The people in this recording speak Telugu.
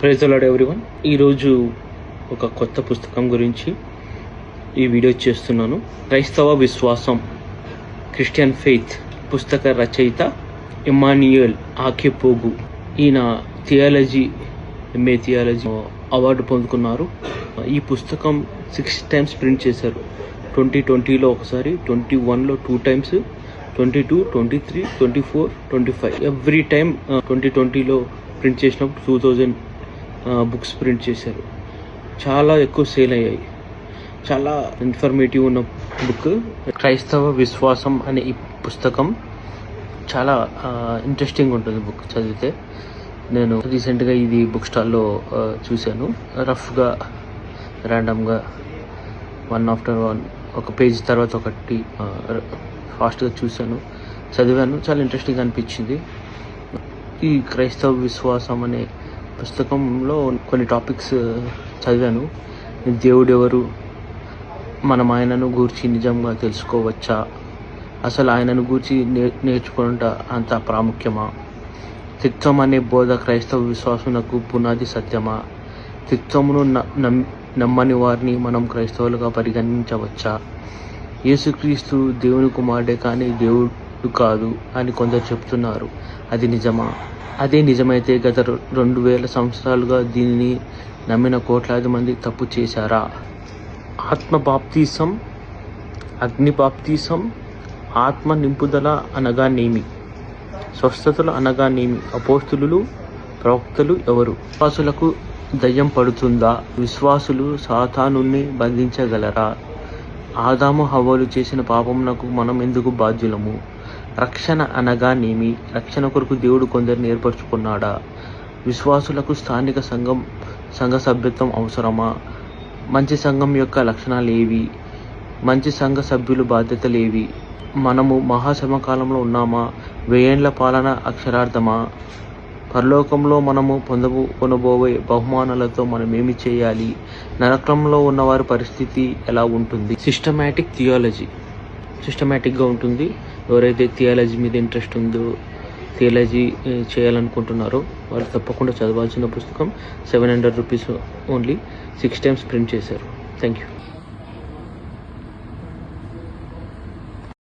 Praise the lord everyone. ఈరోజు ఒక కొత్త పుస్తకం గురించి ఈ వీడియో చేస్తున్నాను. క్రైస్తవ విశ్వాసం, క్రిస్టియన్ ఫెయిత్ పుస్తక రచయిత ఇమ్మాన్యుయల్ ఆకెపోగు. ఈయన థియాలజీ, ఎంఏ థియాలజీ అవార్డు పొందుకున్నారు. ఈ పుస్తకం 6 times ప్రింట్ చేశారు. 2020లో ఒకసారి, 21లో 2 times, 22, 23, 24, 25. ఎవ్రీ టైమ్ 2020లో ప్రింట్ చేసినప్పుడు 2000 బుక్స్ ప్రింట్ చేశారు. చాలా ఎక్కువ సేల్ అయ్యాయి. చాలా ఇన్ఫర్మేటివ్ ఉన్న బుక్ క్రైస్తవ విశ్వాసం అనే ఈ పుస్తకం. చాలా ఇంట్రెస్టింగ్ ఉంటుంది బుక్ చదివితే. నేను రీసెంట్గా ఇది బుక్ స్టాల్లో చూశాను. రఫ్గా ర్యాండమ్గా వన్ ఆఫ్టర్ వన్, ఒక పేజ్ తర్వాత ఒకటి ఫాస్ట్గా చూశాను, చదివాను. చాలా ఇంట్రెస్టింగ్ అనిపించింది. ఈ క్రైస్తవ విశ్వాసం అనే పుస్తకంలో కొన్ని టాపిక్స్ చదివాను. దేవుడు ఎవరు, మనం ఆయనను గూర్చి నిజంగా తెలుసుకోవచ్చా, అసలు ఆయనను గూర్చి నేర్చుకుంటా అంత ప్రాముఖ్యమా, త్రిత్వం అనే బోధ క్రైస్తవ విశ్వాసమునకు పునాది సత్యమా, త్రిత్వమును నమ్మని వారిని మనం క్రైస్తవులుగా పరిగణించవచ్చా, యేసుక్రీస్తు దేవుని కుమారుడే కానీ దేవుడు కాదు అని కొందరు చెప్తున్నారు, అది నిజమా? అదే నిజమైతే గత 2000 సంవత్సరాలుగా దీనిని నమ్మిన కోట్లాది మంది తప్పు చేశారా? ఆత్మ బాప్తీసం, అగ్ని బాప్తీసం, ఆత్మ నింపుదల అనగానేమి, స్వస్థతలు అనగానేమి, అపోస్తులు ప్రవక్తలు ఎవరు, విశ్వాసులకు దయ్యం పడుతుందా, విశ్వాసులు సాతానుని బంధించగలరా, ఆదాము హవ్వలు చేసిన పాపమునకు మనం ఎందుకు బాధ్యులము, రక్షణ అనగానేమి, రక్షణ కొరకు దేవుడు కొందరిని ఏర్పరచుకున్నాడా, విశ్వాసులకు స్థానిక సంఘ సభ్యత్వం అవసరమా, మంచి సంఘం యొక్క లక్షణాలు ఏవి, మంచి సంఘ సభ్యులు బాధ్యతలేవి, మనము మహాశ్రమకాలంలో ఉన్నామా, 1000 ఏళ్ల పాలన అక్షరార్థమా, పరలోకంలో మనము కొనబోయే బహుమానాలతో మనం ఏమి చేయాలి, నరకంలో ఉన్నవారి పరిస్థితి ఎలా ఉంటుంది. సిస్టమేటిక్గా ఉంటుంది. ఎవరైతే థియాలజీ మీద ఇంట్రెస్ట్ ఉందో, థియాలజీ చేయాలనుకుంటున్నారో వాళ్ళు తప్పకుండా చదవాల్సిన పుస్తకం. 700 రూపీస్ ఓన్లీ. 6 times ప్రింట్ చేశారు. Thank you.